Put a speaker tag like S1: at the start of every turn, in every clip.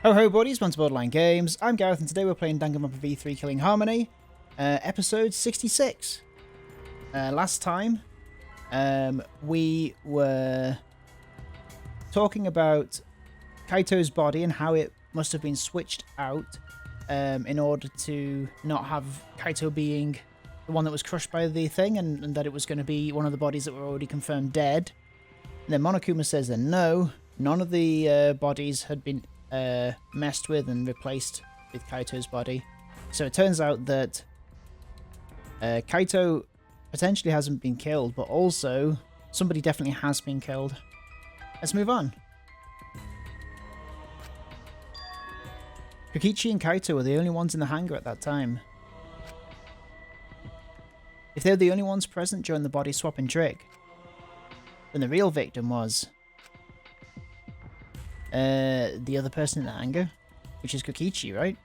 S1: Ho ho buddies, welcome to Borderline Games. I'm Gareth and today we're playing Danganronpa V3 Killing Harmony, episode 66. Last time, we were talking about Kaito's body and how it must have been switched out in order to not have Kaito being the one that was crushed by the thing and that it was going to be one of the bodies that were already confirmed dead. And then Monokuma says that no, none of the bodies had been messed with and replaced with Kaito's body. So it turns out that Kaito potentially hasn't been killed, but also somebody definitely has been killed. Let's move on. Kokichi and Kaito were the only ones in the hangar at that time. If they were the only ones present during the body swapping trick, then the real victim was the other person in the hangar, which is Kokichi, right?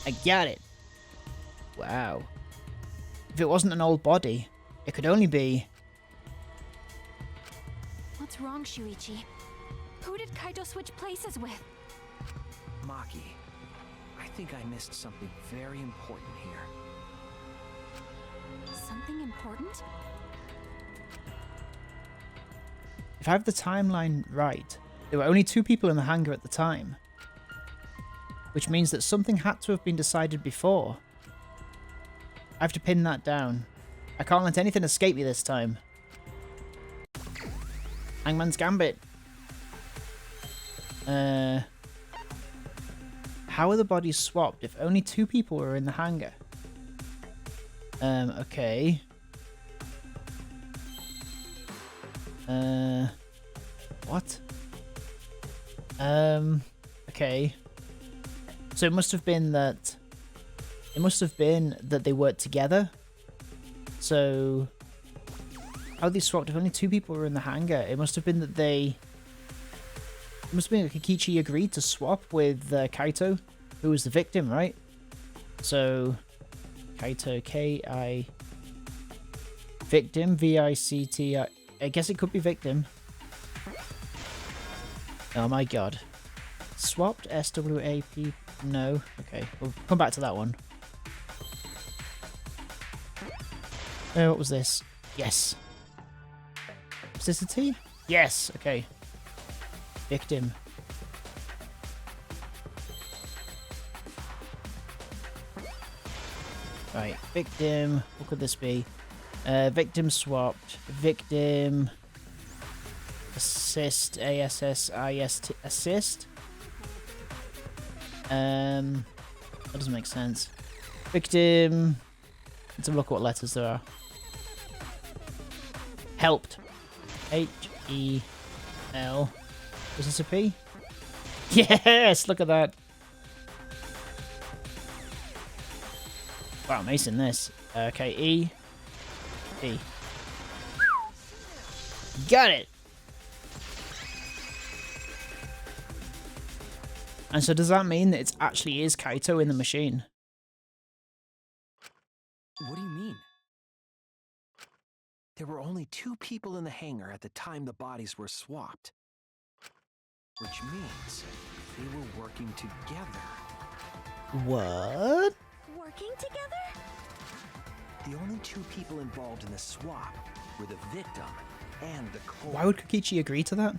S1: I got it. Wow. If it wasn't an old body, it could only be...
S2: What's wrong, Shuichi? Who did Kaito switch places with?
S3: Maki, I think I missed something very important here.
S2: Something important?
S1: If I have the timeline right, there were only 2 people in the hangar at the time. Which means that something had to have been decided before. I have to pin that down. I can't let anything escape me this time. Hangman's Gambit. How are the bodies swapped if only 2 people were in the hangar? Okay. What? Okay. So it must have been that... It must have been that they worked together. So... How they swapped if only 2 people were in the hangar? It must have been that they... It must have been that Kokichi agreed to swap with Kaito, who was the victim, right? So... Kaito, K-I... Victim, V-I-C-T-I... I guess it could be victim. Oh my god. Swapped, S-W-A-P... No. Okay, we'll come back to that one. Oh, what was this? Yes. Was this a T? Yes, okay. Victim. Right, victim. What could this be? Victim swapped. Victim. Assist. A-S-S-I-S-T. Assist. That doesn't make sense. Victim. Let's have a look at what letters there are. Helped. H-E-L. Is this a P? Yes! Look at that. Wow, I'm acing this. Okay, E. E. Got it! And so does that mean that it actually is Kaito in the machine?
S3: What do you mean? There were only 2 people in the hangar at the time the bodies were swapped. Which means they were working together.
S1: What?
S2: Working together?
S3: The only 2 people involved in the swap were the victim and the culprit.
S1: Why would Kokichi agree to that?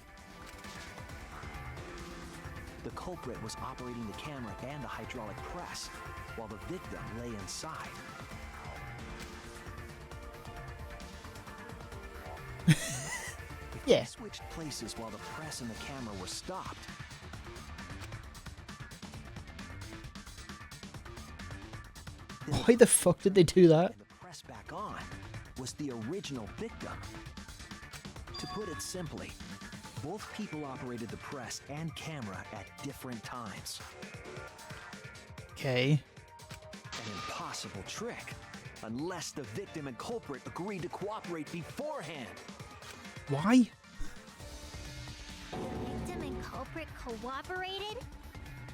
S3: The culprit was operating the camera and the hydraulic press, while the victim lay inside.
S1: Yeah.
S3: They switched places while the press and the camera were stopped.
S1: Why the fuck did they do that?
S3: And the press back on was the original victim. To put it simply, both people operated the press and camera at different times.
S1: Okay.
S3: An impossible trick, unless the victim and culprit agreed to cooperate beforehand.
S1: Why?
S4: Victim and culprit cooperated?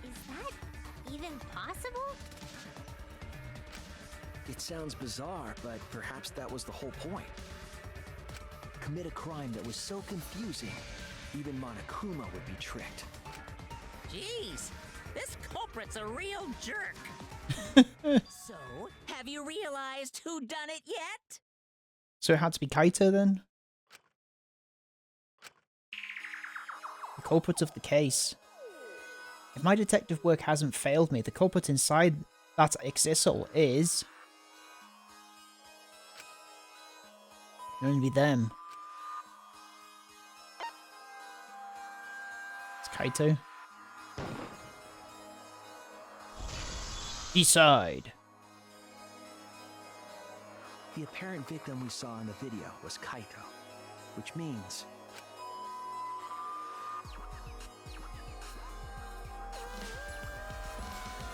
S4: Is that even possible?
S3: It sounds bizarre, but perhaps that was the whole point. Commit a crime that was so confusing, even Monokuma would be tricked.
S5: Jeez, this culprit's a real jerk. So, have you realized who done it yet?
S1: So it had to be Kaito then? The culprit of the case. If my detective work hasn't failed me, the culprit inside that Exisal is... It can only be them. It's Kaito. Decide.
S3: The apparent victim we saw in the video was Kaito, which means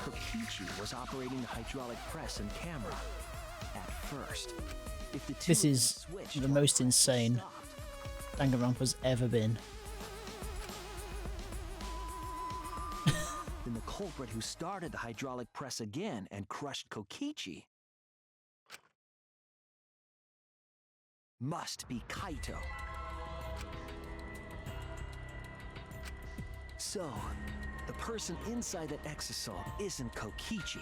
S3: Kokichi was operating the hydraulic press and camera at first. If the two
S1: This
S3: of them
S1: is
S3: switched
S1: the
S3: while
S1: most
S3: the press was
S1: insane
S3: stopped,
S1: Danganronpa's ever been.
S3: then the culprit who started the hydraulic press again and crushed Kokichi must be Kaito. So, the person inside that exisal isn't Kokichi.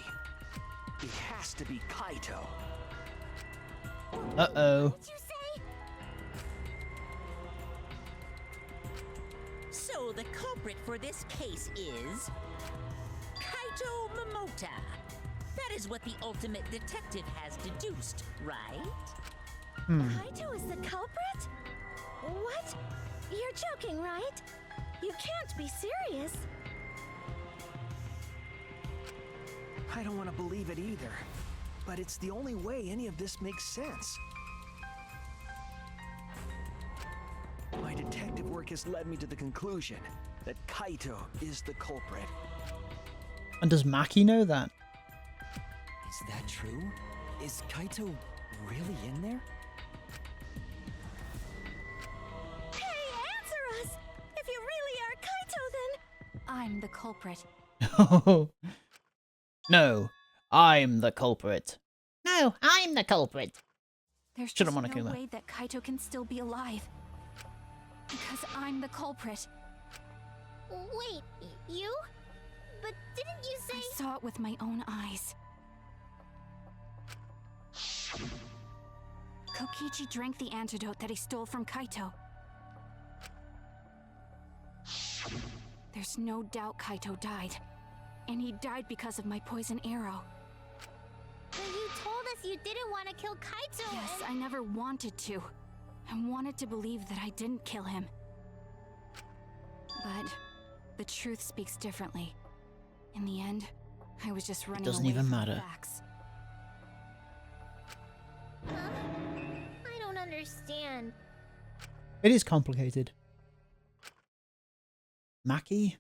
S3: It has to be Kaito.
S1: Uh-oh.
S4: What did you say?
S5: So the culprit for this case is Kaito Momota. That is what the ultimate detective has deduced, right?
S4: Kaito is the culprit? What? You're joking, right? You can't be serious.
S3: I don't want to believe it either, but it's the only way any of this makes sense. My detective work has led me to the conclusion that Kaito is the culprit.
S1: And does Maki know that?
S6: Is that true? Is Kaito really in there?
S4: Hey, answer us! If you really are Kaito, then...
S2: I'm the culprit.
S1: No, I'm the culprit.
S7: No, I'm the culprit.
S2: There's
S1: Shut up,
S2: just no
S1: Monokuma.
S2: way that Kaito can still be alive. Because I'm the culprit.
S4: Wait, you? But didn't you say...
S2: I saw it with my own eyes. Kokichi drank the antidote that he stole from Kaito. There's no doubt Kaito died. And he died because of my poison arrow.
S4: But you told us you didn't want to kill Kaito.
S2: Yes, I never wanted to. I wanted to believe that I didn't kill him. But the truth speaks differently. In the end, I was just running
S1: doesn't
S2: away
S1: even
S2: from the
S1: matter.
S2: facts.
S4: Huh? I don't understand.
S1: It is complicated. Maki,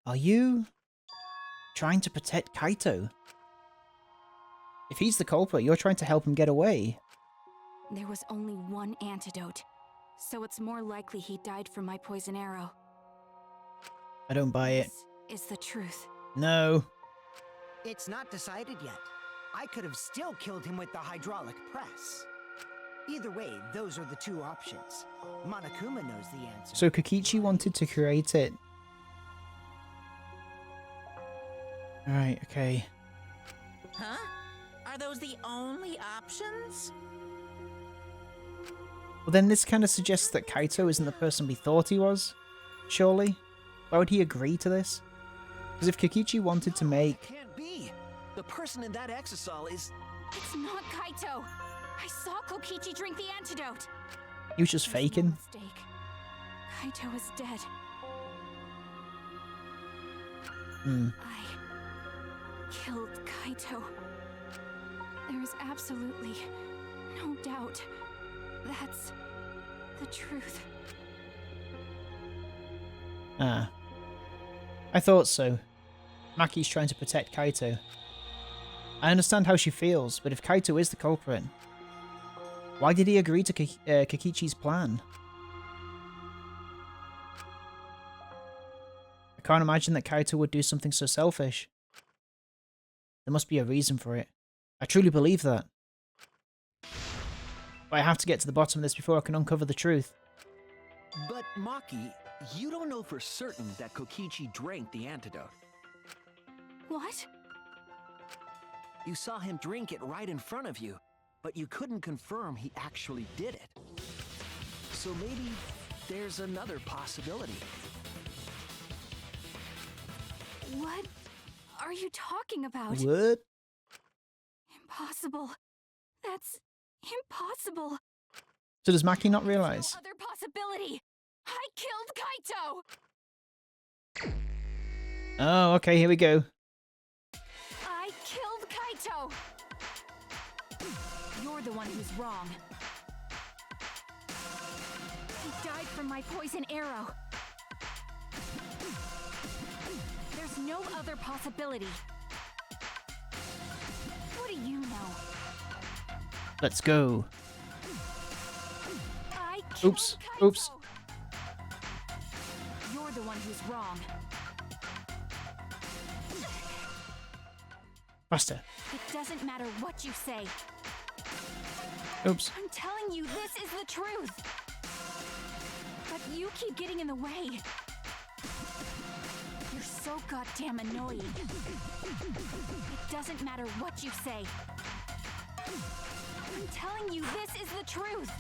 S1: are you trying to protect Kaito? If he's the culprit, you're trying to help him get away.
S2: There was only one antidote, so it's more likely he died from my poison arrow.
S1: I don't buy it.
S2: This is the truth.
S1: No.
S8: It's not decided yet. I could have still killed him with the hydraulic press. Either way, those are the two options. Monokuma knows the answer.
S1: So Kokichi wanted to create it. Alright, okay.
S5: Huh? Are those the only options?
S1: Well, then this kind of suggests that Kaito isn't the person we thought he was. Surely? Why would he agree to this? Because if Kokichi wanted to make...
S3: Can't be. The person in that exisal is...
S2: It's not Kaito! I saw Kokichi drink the antidote!
S1: He was just
S2: There's no
S1: faking.
S2: mistake. Kaito is dead. I killed Kaito. There is absolutely no doubt. That's the truth.
S1: Ah. I thought so. Maki's trying to protect Kaito. I understand how she feels, but if Kaito is the culprit, why did he agree to Kokichi's plan? I can't imagine that Kaito would do something so selfish. There must be a reason for it. I truly believe that. But I have to get to the bottom of this before I can uncover the truth.
S3: But Maki, you don't know for certain that Kokichi drank the antidote.
S2: What?
S3: You saw him drink it right in front of you, but you couldn't confirm he actually did it. So maybe there's another possibility.
S2: What are you talking about?
S1: What?
S2: Impossible. That's impossible.
S1: So does Maki not realize?
S2: No other possibility. I killed Kaito.
S1: Oh, okay, here we go.
S2: I killed Kaito. You're the one who's wrong. He died from my poison arrow. There's no other possibility. What do you know?
S1: Let's go.
S2: I killed
S1: Oops.
S2: Kaito.
S1: Oops.
S2: You're the one who's wrong.
S1: Faster.
S2: It doesn't matter what you say.
S1: Oops.
S2: I'm telling you, this is the truth. But you keep getting in the way. You're so goddamn annoying. It doesn't matter what you say. I'm telling you, this is the truth.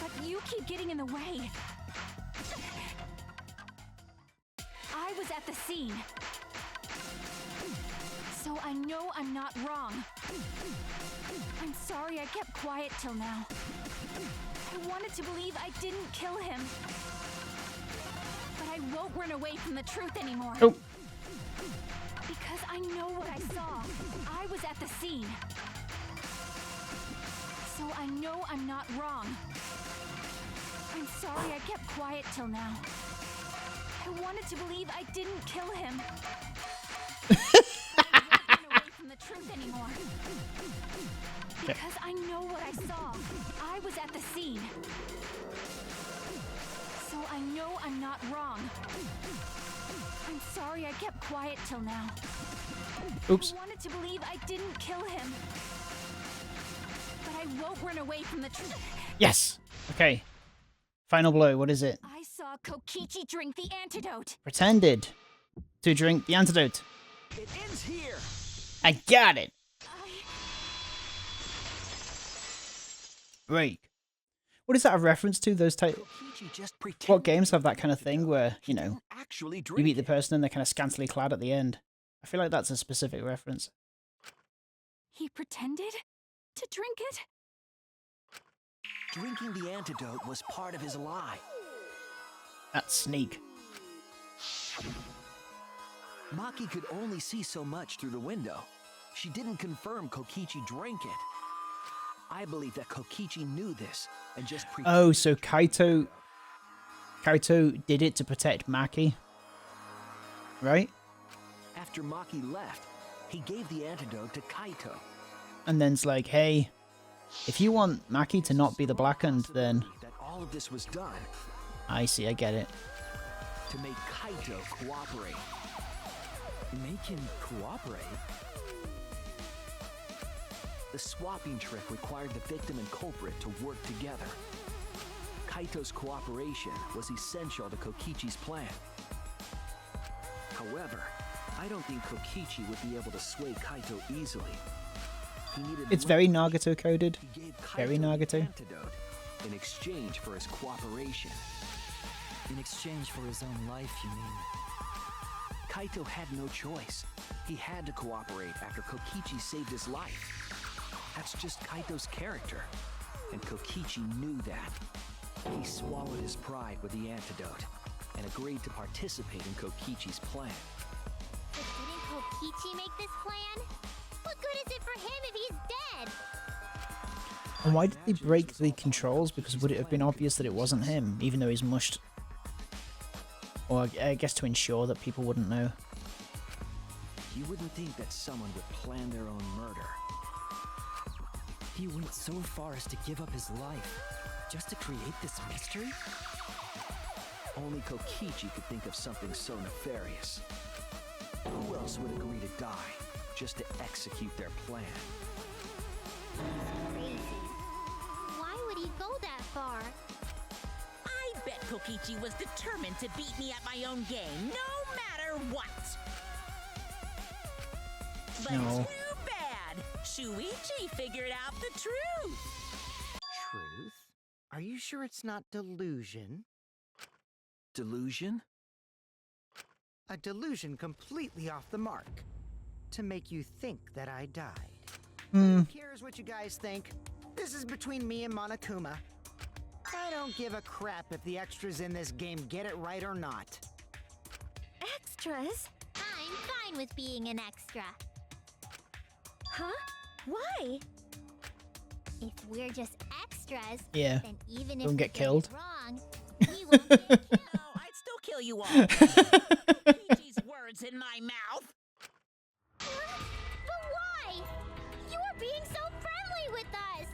S2: But you keep getting in the way. I was at the scene. So I know I'm not wrong. I'm sorry I kept quiet till now. I wanted to believe I didn't kill him. But I won't run away from the truth anymore.
S1: Oh.
S2: Because I know what I saw. I was at the scene. So I know I'm not wrong. I'm sorry I kept quiet till now. I wanted to believe I didn't kill him. I won't run away from the truth anymore. Because I know what I saw. I was at the scene. So I know I'm not wrong. I'm sorry I kept quiet till now.
S1: Oops.
S2: I wanted to believe I didn't kill him. But I won't run away from the truth.
S1: Yes. Okay. Final blow. What is it?
S2: I saw Kokichi drink the antidote.
S1: Pretended to drink the antidote.
S3: It ends here!
S1: I got it. Break. What is that a reference to? Those type.
S3: Kokichi just
S1: What
S3: pretended
S1: games
S3: to
S1: have that kind of thing where, you know,
S3: actually
S1: you
S3: drink
S1: beat the
S3: it.
S1: person and they're kind of scantily clad at the end? I feel like that's a specific reference.
S2: He pretended to drink it?
S3: Drinking the antidote was part of his lie.
S1: That's sneak.
S3: Maki could only see so much through the window. She didn't confirm Kokichi drank it. I believe that Kokichi knew this and just
S1: Oh, so Kaito did it to protect Maki, right?
S3: After Maki left, he gave the antidote to Kaito.
S1: And then's like, hey, if you want Maki to not be the Blackened, then
S3: That all of this was done
S1: I see, I get it.
S3: to make Kaito cooperate.
S6: Make him cooperate?
S3: The swapping trick required the victim and culprit to work together. Kaito's cooperation was essential to Kokichi's plan. However, I don't think Kokichi would be able to sway Kaito easily. He needed
S1: It's very Nagato coded.
S3: He gave Kaito
S1: Very
S3: the
S1: Nagato.
S3: antidote in exchange for his cooperation.
S6: In exchange for his own life, you mean?
S3: Kaito had no choice. He had to cooperate after Kokichi saved his life. That's just Kaito's character, and Kokichi knew that. He swallowed his pride with the antidote and agreed to participate in Kokichi's plan.
S4: But didn't Kokichi make this plan? What good is it for him if he's dead?
S1: And why did they break the controls? Because would it have been obvious that it wasn't him, even though he's mushed? Or I guess to ensure that people wouldn't know.
S3: You wouldn't think that someone would plan their own murder.
S6: He went so far as to give up his life just to create this mystery?
S3: Only Kokichi could think of something so nefarious. Who else would agree to die just to execute their plan?
S4: Crazy. Why would he go that far?
S5: bet Kokichi was determined to beat me at my own game, no matter what. But
S1: No.
S5: too bad. Shuichi figured out the truth.
S8: Truth? Are you sure it's not delusion?
S3: Delusion?
S8: A delusion completely off the mark. To make you think that I died. Who cares what you guys think? This is between me and Monokuma. I don't give a crap if the extras in this game get it right or not.
S4: Extras?
S9: I'm fine with being an extra.
S4: Huh? Why?
S9: If we're just extras,
S1: Yeah.
S9: then even
S1: Don't
S9: if
S1: get
S9: we
S1: killed.
S9: it wrong, we won't get killed.
S5: No, I'd still kill you all. Kokichi's words in my mouth.
S9: But why? You were being so friendly with us.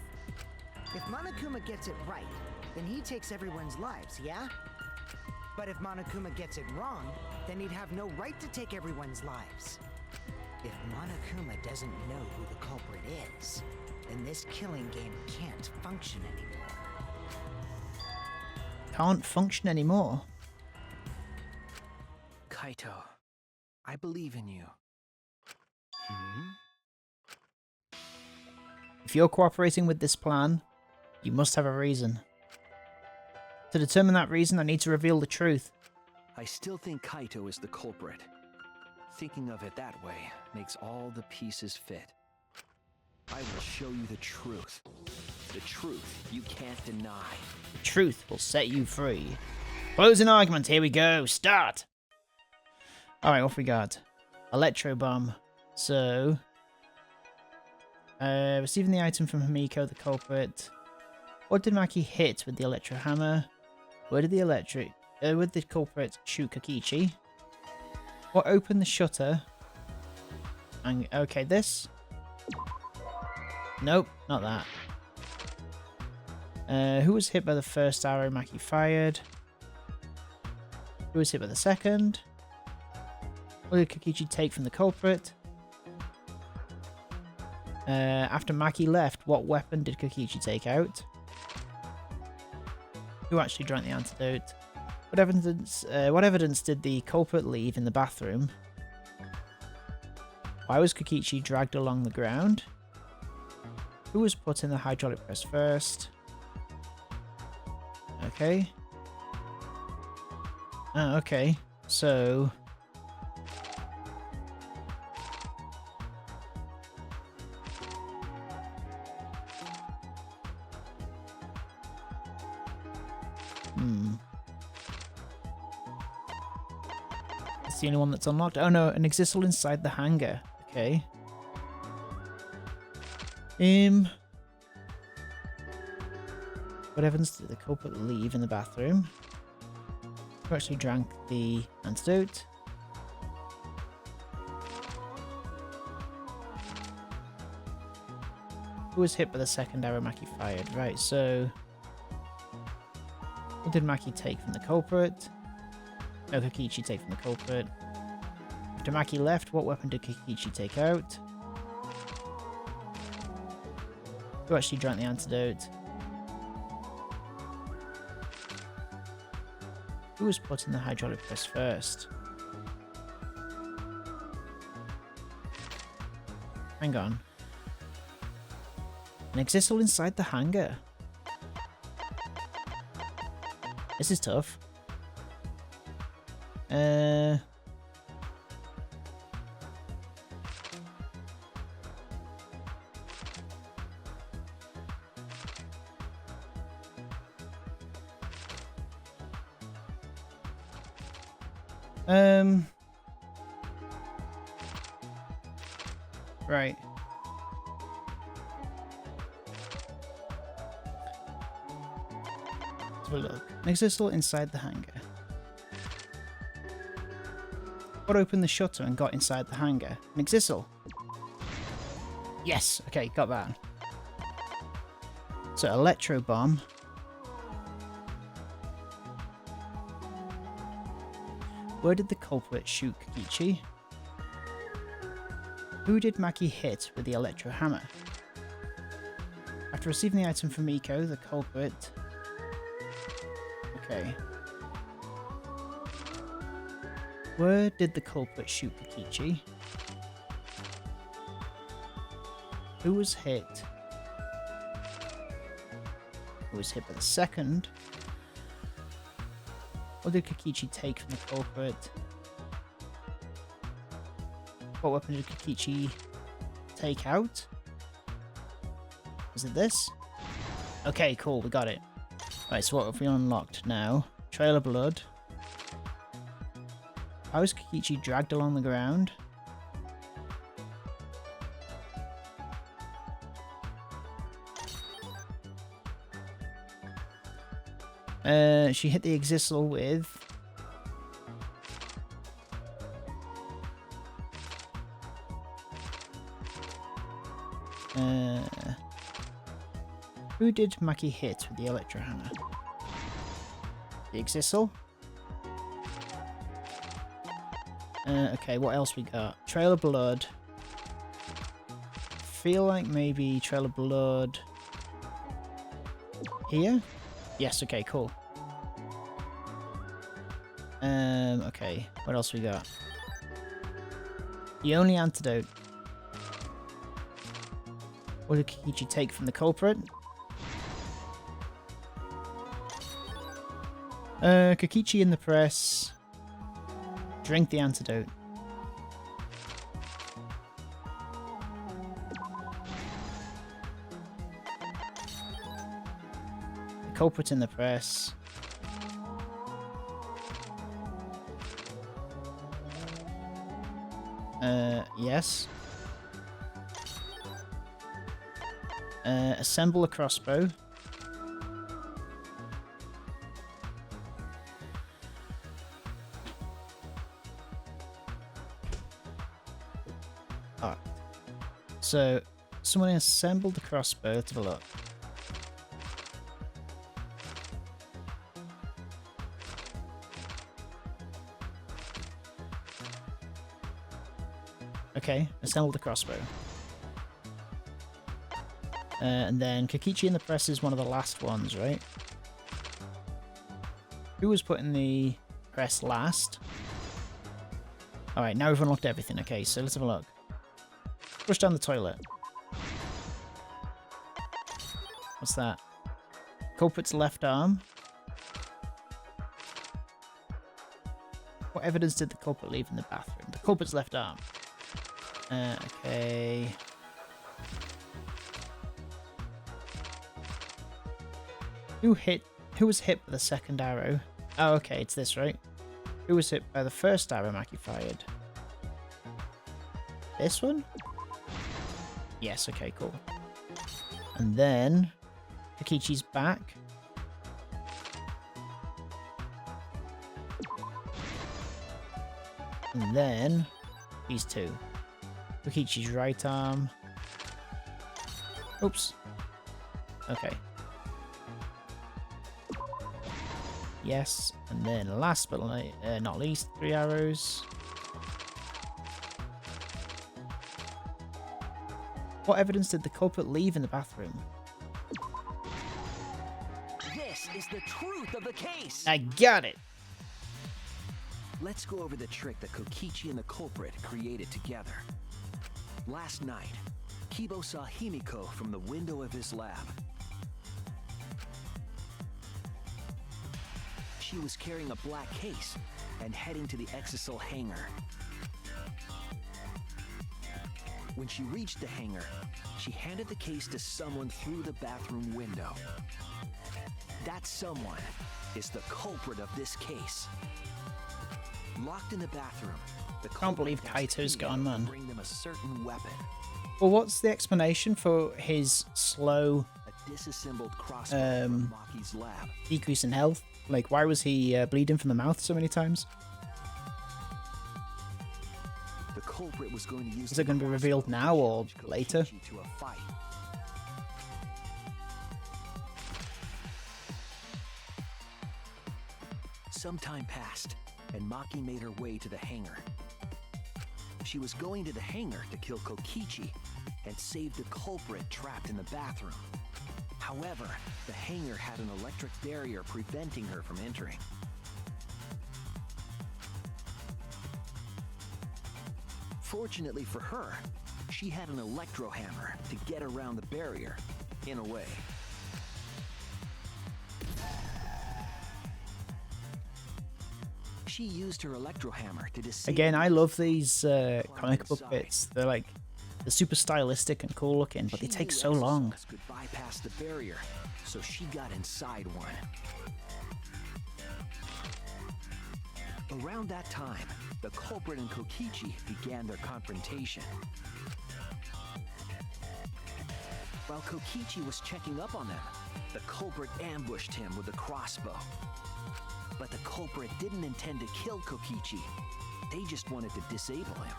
S8: If Monokuma gets it right, then he takes everyone's lives, yeah? But if Monokuma gets it wrong, then he'd have no right to take everyone's lives. If Monokuma doesn't know who the culprit is, then this killing game can't function anymore.
S1: Can't function anymore.
S3: Kaito, I believe in you.
S1: If you're cooperating with this plan, you must have a reason. To determine that reason, I need to reveal the truth.
S3: I still think Kaito is the culprit. Thinking of it that way makes all the pieces fit. I will show you the truth. The truth you can't deny.
S1: The truth will set you free. Closing argument, here we go, start! Alright, what we got? Electro Bomb. So... receiving the item from Himiko, the culprit. What did Maki hit with the Electro Hammer? Where did the culprit shoot Kokichi? What opened the shutter? And, okay, this? Nope, not that. Who was hit by the first arrow Maki fired? Who was hit by the second? What did Kokichi take from the culprit? After Maki left, what weapon did Kokichi take out? Who actually drank the antidote? What evidence did the culprit leave in the bathroom? Why was Kokichi dragged along the ground? Who was put in the hydraulic press first? Okay. Okay. So... It's the only one that's unlocked. Oh no, an Exisal inside the hangar. Okay. What evidence did the culprit leave in the bathroom? Who actually drank the antidote? Who was hit by the second arrow Maki fired? Right, so... What did Maki take from the culprit? No, Kokichi take from the culprit. After Maki left, what weapon did Kokichi take out? Who actually drank the antidote? Who was put in the hydraulic press first? Hang on. An Exisal inside the hangar. This is tough. Right. Let's have a look. An Exisal inside the hangar. What opened the shutter and got inside the hangar? An Exisal. Yes, okay, got that. So, Electro Bomb. Where did the culprit shoot Kokichi? Who did Maki hit with the Electro Hammer? After receiving the item from Miko, the culprit... Okay. Where did the culprit shoot Kokichi? Who was hit? Who was hit by the second? What did Kokichi take from the culprit? What weapon did Kokichi take out? Was it this? Okay, cool, we got it. Right, so what have we unlocked now? Trail of blood. How is Kokichi dragged along the ground? She hit the Exisal with... Who did Maki hit with the Electro Hammer? The Exisal? Okay, what else we got? Trail of blood. Feel like maybe Trail of blood... Here? Yes, okay, cool. Okay, what else we got? The only antidote. What did Kokichi take from the culprit? Kokichi in the press. Drink the antidote. The culprit in the press. Yes. Assemble a crossbow. Alright. So, someone assembled the crossbow. Let's have a look. Okay, assemble the crossbow. And then Kokichi in the press is one of the last ones, right? Who was put in the press last? Alright, now we've unlocked everything. Okay, so let's have a look. Push down the toilet. What's that? Culprit's left arm. What evidence did the culprit leave in the bathroom? The culprit's left arm. Okay. Who was hit by the second arrow? Oh, okay, it's this, right? Who was hit by the first arrow Maki fired? This one? Yes, okay, cool. And then Kokichi's back. And then these two. Kokichi's right arm. Oops. Okay. Yes, and then last but not least, 3 arrows. What evidence did the culprit leave in the bathroom?
S3: This is the truth of the case!
S1: I got it!
S3: Let's go over the trick that Kokichi and the culprit created together. Last night, Kibo saw Himiko from the window of his lab. She was carrying a black case and heading to the Exisal hangar. When she reached the hangar, she handed the case to someone through the bathroom window. That someone is the culprit of this case. Locked in the bathroom, the
S1: Can't believe Kaito's gone, man.
S3: Bring them a certain weapon.
S1: Well, what's the explanation for his slow
S3: A disassembled crossbow from Maki's lab.
S1: decrease in health? Like, why was he bleeding from the mouth so many times?
S3: The culprit was going to use
S1: Is it going to be revealed now or later?
S3: to a fight. Some time passed, and Maki made her way to the hangar. She was going to the hangar to kill Kokichi and save the culprit trapped in the bathroom. However, the hangar had an electric barrier preventing her from entering. Fortunately for her, she had an electro hammer to get around the barrier, in a way. She used her electro hammer to disable...
S1: Again, I love these comic book bits. They're like, they're super stylistic and cool looking, but they take so long.
S3: Could bypass the barrier, so she got inside one. Around that time, the culprit and Kokichi began their confrontation. While Kokichi was checking up on them, the culprit ambushed him with a crossbow. But the culprit didn't intend to kill Kokichi. They just wanted to disable him.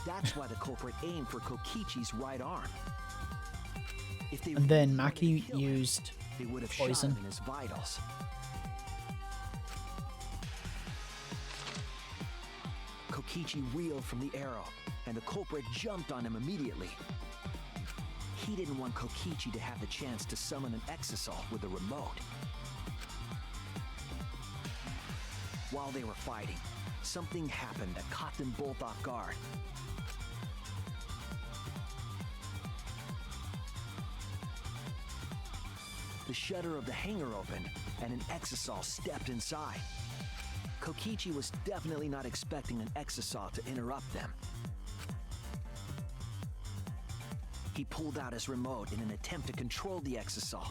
S3: That's why the culprit aimed for Kokichi's right arm. If they
S1: And then
S3: really wanted to
S1: Maki
S3: kill him,
S1: used
S3: they would have shot
S1: poison.
S3: him in his vitals. Kokichi reeled from the arrow, and the culprit jumped on him immediately. He didn't want Kokichi to have the chance to summon an exasol with a remote. While they were fighting, something happened that caught them both off guard. The shutter of the hangar opened, and an exasol stepped inside. Kokichi was definitely not expecting an exasol to interrupt them. He pulled out his remote in an attempt to control the exasol.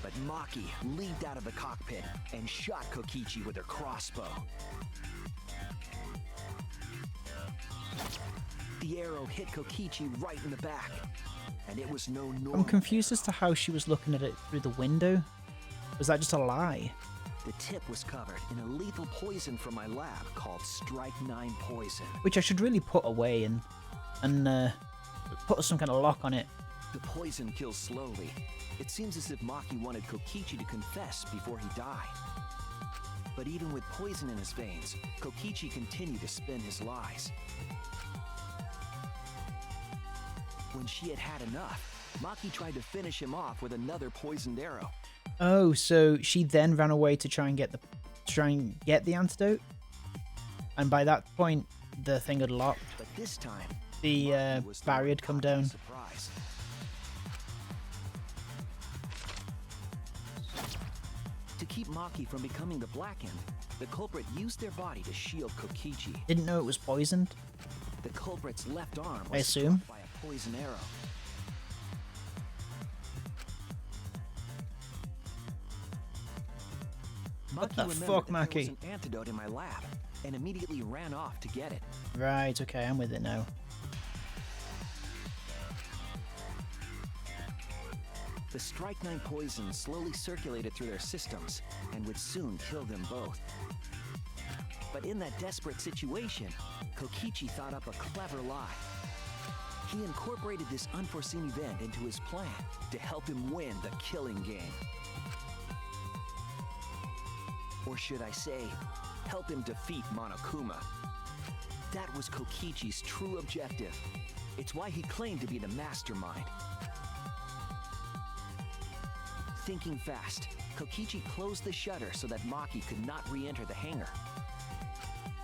S3: But Maki leaped out of the cockpit and shot Kokichi with her crossbow. The arrow hit Kokichi right in the back, and it was no normal.
S1: I'm confused as to how she was looking at it through the window. Was that just a lie?
S3: The tip was covered in a lethal poison from my lab called Strike 9 poison.
S1: Which I should really put away and put some kind of lock on it.
S3: The poison kills slowly. It seems as if Maki wanted Kokichi to confess before he died. But even with poison in his veins, Kokichi continued to spin his lies. When she had had enough, Maki tried to finish him off with another poisoned arrow.
S1: Oh, so she then ran away to try and get the antidote, and by that point the thing had locked.
S3: But this time,
S1: The
S3: Maki was the
S1: barrier
S3: one
S1: had come
S3: caught by
S1: down.
S3: surprise. To keep Maki from becoming the Black End, the culprit used their body to shield Kokichi.
S1: Didn't know it was poisoned.
S3: The culprit's left arm
S1: I
S3: was
S1: assume.
S3: struck by a poison arrow.
S1: What
S3: Maki
S1: the
S3: remembered
S1: fuck,
S3: that there was
S1: Maki?
S3: an antidote in my lab and immediately ran off to get it.
S1: Right, okay, I'm with it now.
S3: The Strike 9 poison slowly circulated through their systems and would soon kill them both. But in that desperate situation, Kokichi thought up a clever lie. He incorporated this unforeseen event into his plan to help him win the killing game. Or should I say, help him defeat Monokuma. That was Kokichi's true objective. It's why he claimed to be the mastermind. Thinking fast, Kokichi closed the shutter so that Maki could not re-enter the hangar.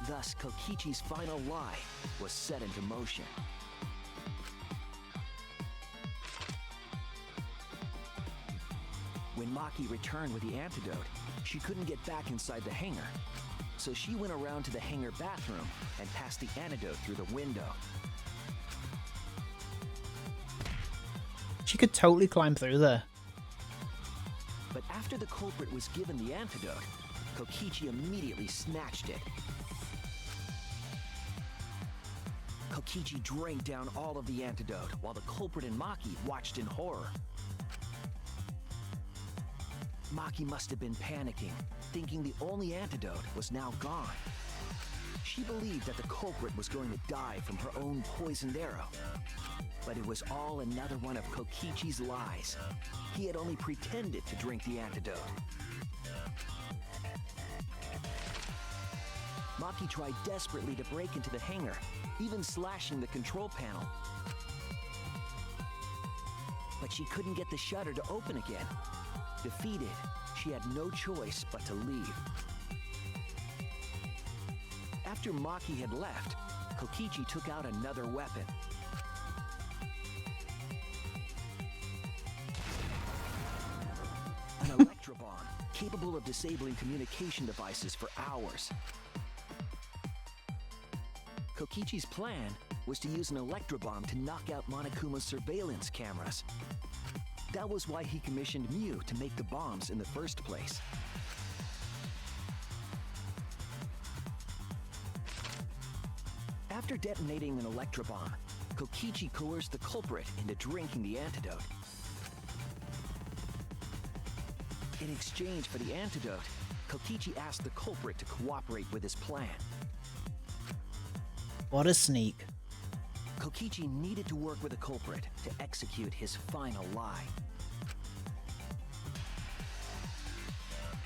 S3: Thus, Kokichi's final lie was set into motion. When Maki returned with the antidote, she couldn't get back inside the hangar. So she went around to the hangar bathroom and passed the antidote through the window.
S1: She could totally climb through there.
S3: But after the culprit was given the antidote, Kokichi immediately snatched it. Kokichi drank down all of the antidote while the culprit and Maki watched in horror. Maki must have been panicking, thinking the only antidote was now gone. She believed that the culprit was going to die from her own poisoned arrow. But it was all another one of Kokichi's lies. He had only pretended to drink the antidote. Maki tried desperately to break into the hangar, even slashing the control panel. But she couldn't get the shutter to open again. Defeated, she had no choice but to leave. After Maki had left, Kokichi took out another weapon. An electrobomb, capable of disabling communication devices for hours. Kokichi's plan was to use an electrobomb to knock out Monokuma's surveillance cameras. That was why he commissioned Mew to make the bombs in the first place. After detonating an electrobomb, Kokichi coerced the culprit into drinking the antidote. In exchange for the antidote, Kokichi asked the culprit to cooperate with his plan.
S1: What a sneak.
S3: Kokichi needed to work with the culprit to execute his final lie.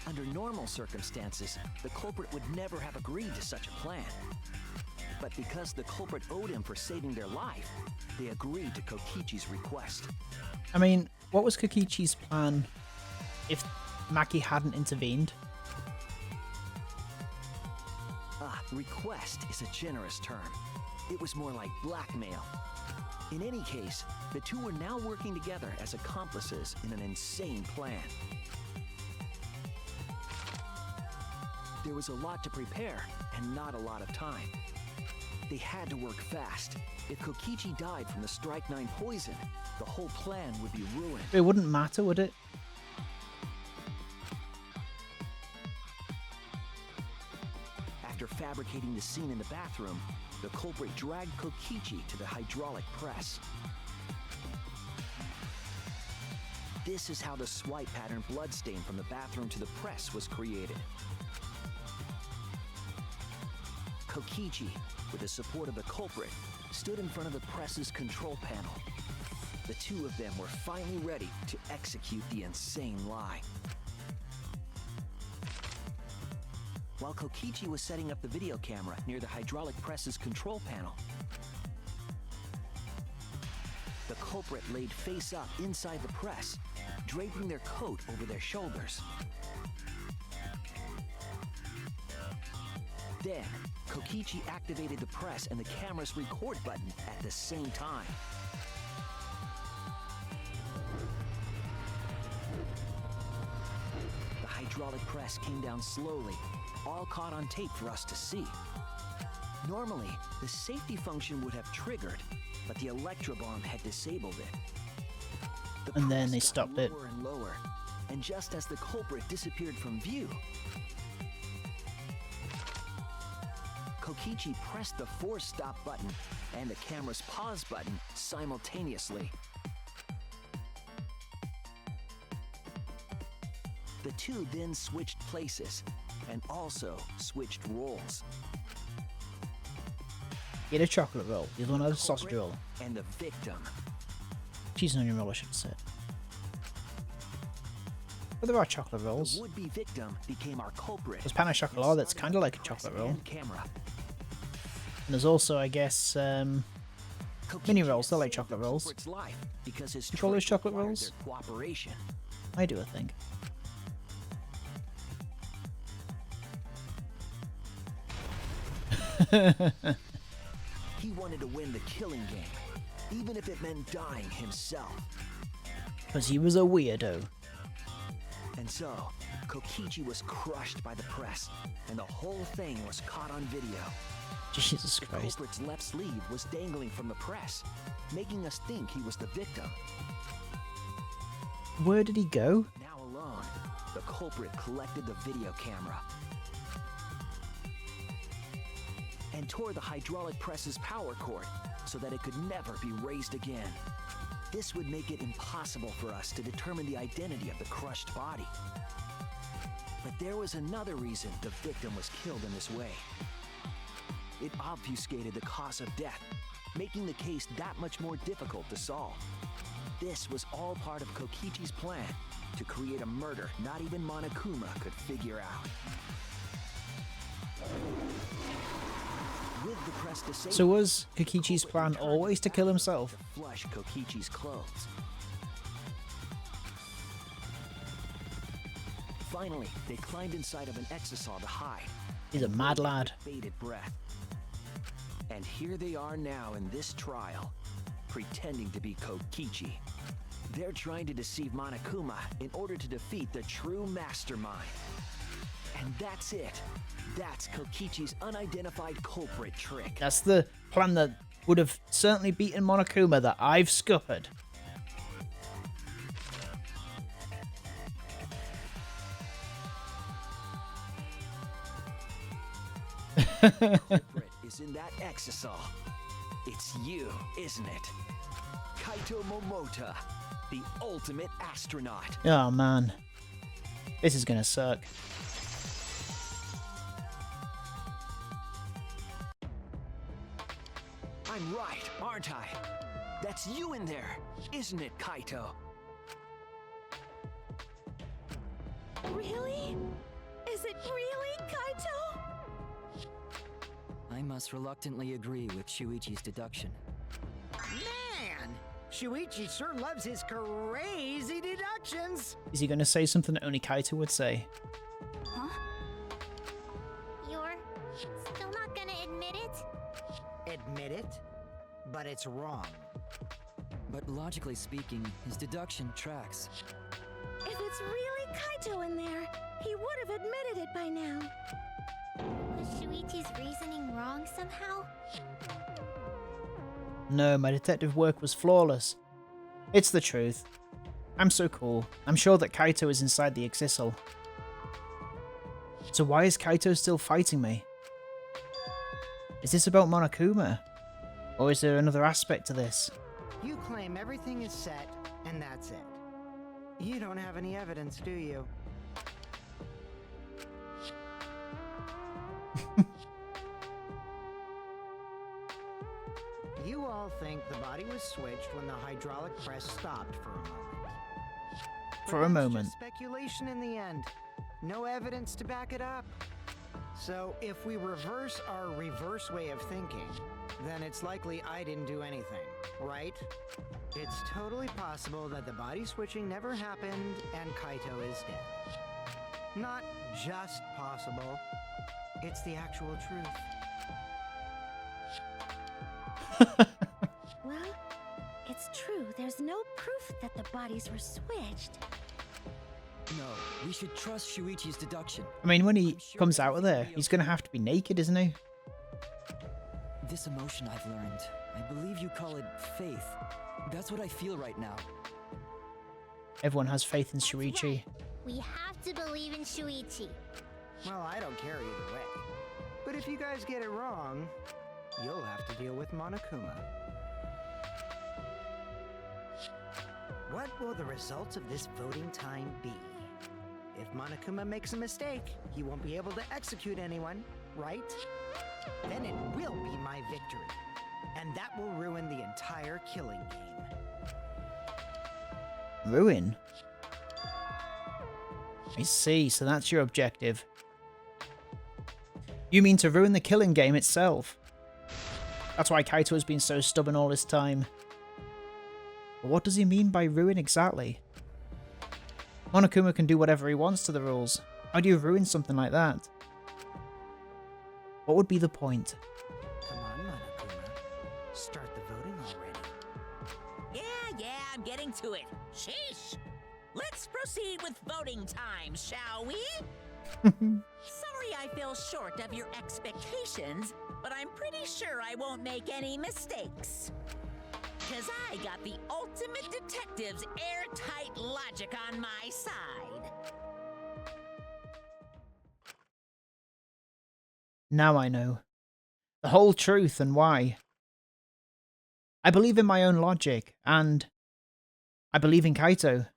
S3: Under normal circumstances, the culprit would never have agreed to such a plan. But because the culprit owed him for saving their life, they agreed to Kokichi's request.
S1: I mean, what was Kokichi's plan if Maki hadn't intervened?
S3: Request is a generous term. It was more like blackmail. In any case, the two were now working together as accomplices in an insane plan. There was a lot to prepare and not a lot of time. They had to work fast. If Kokichi died from the Strike 9 poison, the whole plan would be ruined.
S1: It wouldn't matter, would it?
S3: After fabricating the scene in the bathroom, the culprit dragged Kokichi to the hydraulic press. This is how the swipe pattern bloodstain from the bathroom to the press was created. Kokichi, with the support of the culprit, stood in front of the press's control panel. The two of them were finally ready to execute the insane lie. While Kokichi was setting up the video camera near the hydraulic press's control panel, the culprit laid face up inside the press, draping their coat over their shoulders. Then, Kokichi activated the press and the camera's record button at the same time. The hydraulic press came down slowly, all caught on tape for us to see. Normally, the safety function would have triggered, but the electrobomb had disabled it.
S1: And then they stopped it.
S3: Lower and lower, and just as the culprit disappeared from view, Kokichi pressed the force stop button and the camera's pause button simultaneously. The two then switched places and also switched roles.
S1: Get a chocolate roll. The other one had a sausage roll.
S3: And the victim.
S1: Cheese and onion roll, I should have said. But there are chocolate rolls.
S3: The would-be victim became our culprit.
S1: There's pan au chocolat that's kind of like a chocolate roll.
S3: Camera.
S1: And there's also, I guess, mini rolls. They're like chocolate rolls.
S3: Because his
S1: you call those chocolate rolls?
S3: Cooperation.
S1: I do, I think.
S3: He wanted to win the killing game, even if it meant dying himself.
S1: Because he was a weirdo.
S3: And so, Kokichi was crushed by the press, and the whole thing was caught on video.
S1: Jesus Christ.
S3: The culprit's left sleeve was dangling from the press, making us think he was the victim.
S1: Where did he go?
S3: Now alone, the culprit collected the video camera and tore the hydraulic press's power cord so that it could never be raised again. This would make it impossible for us to determine the identity of the crushed body. But there was another reason the victim was killed in this way. It obfuscated the cause of death, making the case that much more difficult to solve. This was all part of Kokichi's plan to create a murder not even Monokuma could figure out. With the press to save
S1: So was Kokichi's plan always to kill himself?
S3: to flush Kokichi's clothes. Finally, they climbed inside of an exisal to hide.
S1: He's a mad lad.
S3: Bated breath. And here they are now in this trial, pretending to be Kokichi. They're trying to deceive Monokuma in order to defeat the true mastermind. And that's it. That's Kokichi's unidentified culprit trick.
S1: That's the plan that would have certainly beaten Monokuma that I've scuppered.
S3: Culprit is in that exisal. It's you, isn't it? Kaito Momota, the ultimate astronaut.
S1: Oh man. This is gonna suck.
S3: I'm right, aren't I? That's you in there, isn't it, Kaito?
S4: Really? Is it really Kaito?
S6: I must reluctantly agree with Shuichi's deduction.
S8: Man! Shuichi sure loves his crazy deductions!
S1: Is he gonna say something that only Kaito would say?
S2: Huh?
S9: You're still not gonna admit it?
S8: Admit it, but it's wrong.
S6: But logically speaking, his deduction tracks.
S4: If it's really Kaito in there, he would have admitted it by now.
S9: Was Shuichi's reasoning wrong somehow?
S1: No, my detective work was flawless. It's the truth. I'm so cool. I'm sure that Kaito is inside the exisal. So why is Kaito still fighting me? Is this about Monokuma? Or is there another aspect to this?
S8: You claim everything is set, and that's it. You don't have any evidence, do you? You all think the body was switched when the hydraulic press stopped for a moment. But
S1: For a
S8: that's
S1: moment.
S8: just speculation in the end. No evidence to back it up. So if we reverse our reverse way of thinking, then it's likely I didn't do anything, right? It's totally possible that the body switching never happened and Kaito is dead. Not just possible, it's the actual truth.
S4: Well, it's true. There's no proof that the bodies were switched.
S6: No, we should trust Shuichi's deduction.
S1: I mean, when he comes out of there, he's gonna have to be naked, isn't he?
S6: This emotion I've learned, I believe you call it faith. That's what I feel right now.
S1: Everyone has faith in
S9: That's
S1: Shuichi.
S9: right. We have to believe in Shuichi.
S8: Well, I don't care either way. But if you guys get it wrong, you'll have to deal with Monokuma. What will the results of this voting time be? If Monokuma makes a mistake, he won't be able to execute anyone, right? Then it will be my victory. And that will ruin the entire killing game.
S1: Ruin? I see, so that's your objective. You mean to ruin the killing game itself? That's why Kaito has been so stubborn all this time. But what does he mean by ruin exactly? Monokuma can do whatever he wants to the rules. How do you ruin something like that? What would be the point?
S8: Come on, Monokuma. Start the voting already.
S5: Yeah, I'm getting to it. Sheesh! Let's proceed with voting time, shall we? Sorry I fell short of your expectations, but I'm pretty sure I won't make any mistakes. 'Cause I got the ultimate detective's airtight logic on my side.
S1: Now I know. The whole truth and why. I believe in my own logic, and I believe in Kaito.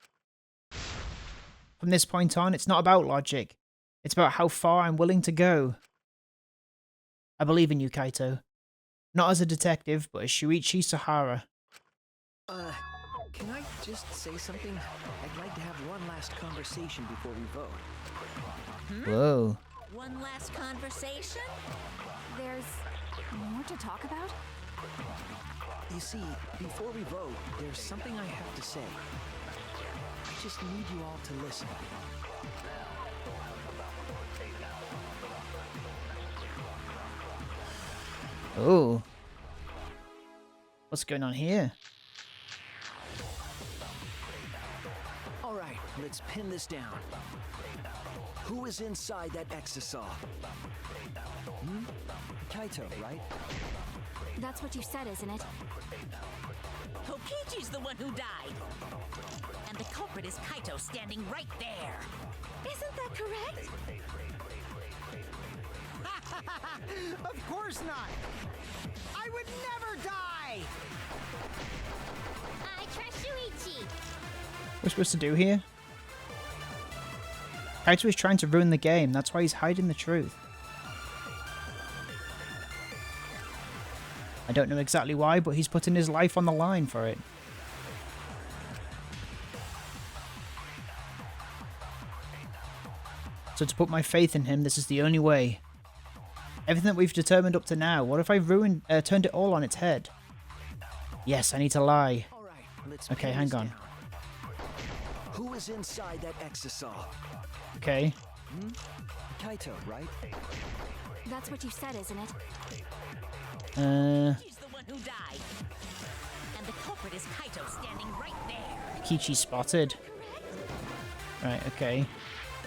S1: From this point on, it's not about logic. It's about how far I'm willing to go. I believe in you, Kaito. Not as a detective, but as Shuichi Sahara.
S3: Can I just say something? I'd like to have one last conversation before we vote.
S1: Whoa.
S5: One last conversation?
S2: There's more to talk about?
S3: You see, before we vote, there's something I have to say. I just need you all to listen.
S1: Oh. What's going on here?
S3: All right, let's pin this down. Who is inside that exisal?
S6: Kaito, right?
S2: That's what you said, isn't it?
S5: Kokichi's the one who died. And the culprit is Kaito standing right there.
S4: Isn't that correct?
S8: Of course not! I would never die!
S9: I trust Shuichi.
S1: What are we supposed to do here? Kaito is trying to ruin the game. That's why he's hiding the truth. I don't know exactly why, but he's putting his life on the line for it. So to put my faith in him, this is the only way. Everything that we've determined up to now, what if I turned it all on its head? Yes, I need to lie.
S3: All right, let's
S1: Okay,
S3: pin
S1: hang
S3: this
S1: on.
S3: down. Who is inside that exisal?
S1: Okay.
S6: Kaito, right?
S2: That's what you said, isn't it?
S5: She's the one who died. And the culprit is Kaito standing right there.
S1: Kokichi spotted. Right, okay.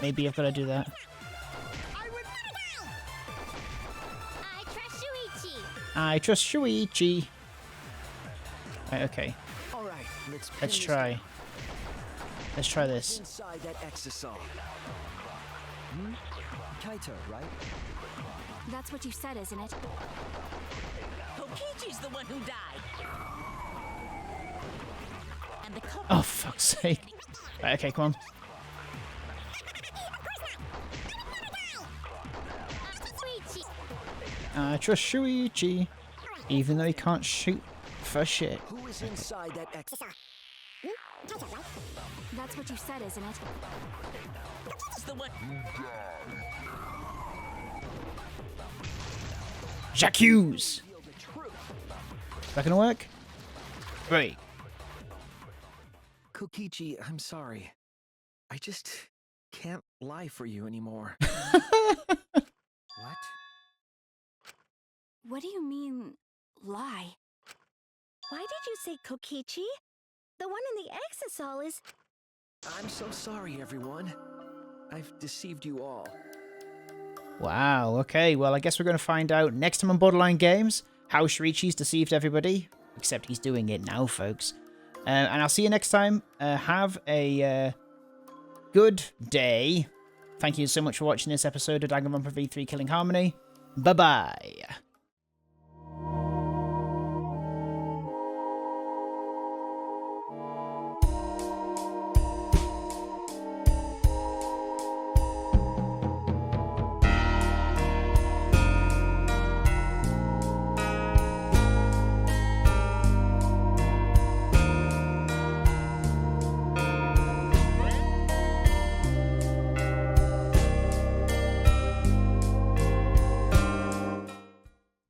S1: Maybe I've got to do that.
S9: I trust Shuichi.
S1: I trust Shuichi. Right, okay.
S3: All right, let's pin
S1: Let's
S3: this
S1: try.
S3: down.
S1: Let's try
S3: Who's
S1: this.
S3: inside that exisal?
S6: Kaito, right?
S2: That's what you said, isn't it?
S5: Kokichi's the one who died. And the culprit
S1: Oh, fuck's sake. Right, okay, come on.
S9: Shuichi.
S1: I trust Shuichi. Even though he can't shoot for shit.
S3: Who is inside that exisal?
S2: That's what you said, isn't it?
S5: is the one.
S1: J'accuse! Is that gonna work? Great.
S3: Kokichi, I'm sorry. I just can't lie for you anymore.
S8: What?
S2: What do you mean, lie?
S4: Why did you say Kokichi? The one in the exisal is...
S3: I'm so sorry, everyone. I've deceived you all.
S1: Wow, okay, well I guess we're going to find out next time on Borderline Games how Shuichi's deceived everybody. Except he's doing it now, folks. And I'll see you next time. Have a good day. Thank you so much for watching this episode of Danganronpa V3 Killing Harmony. Bye-bye.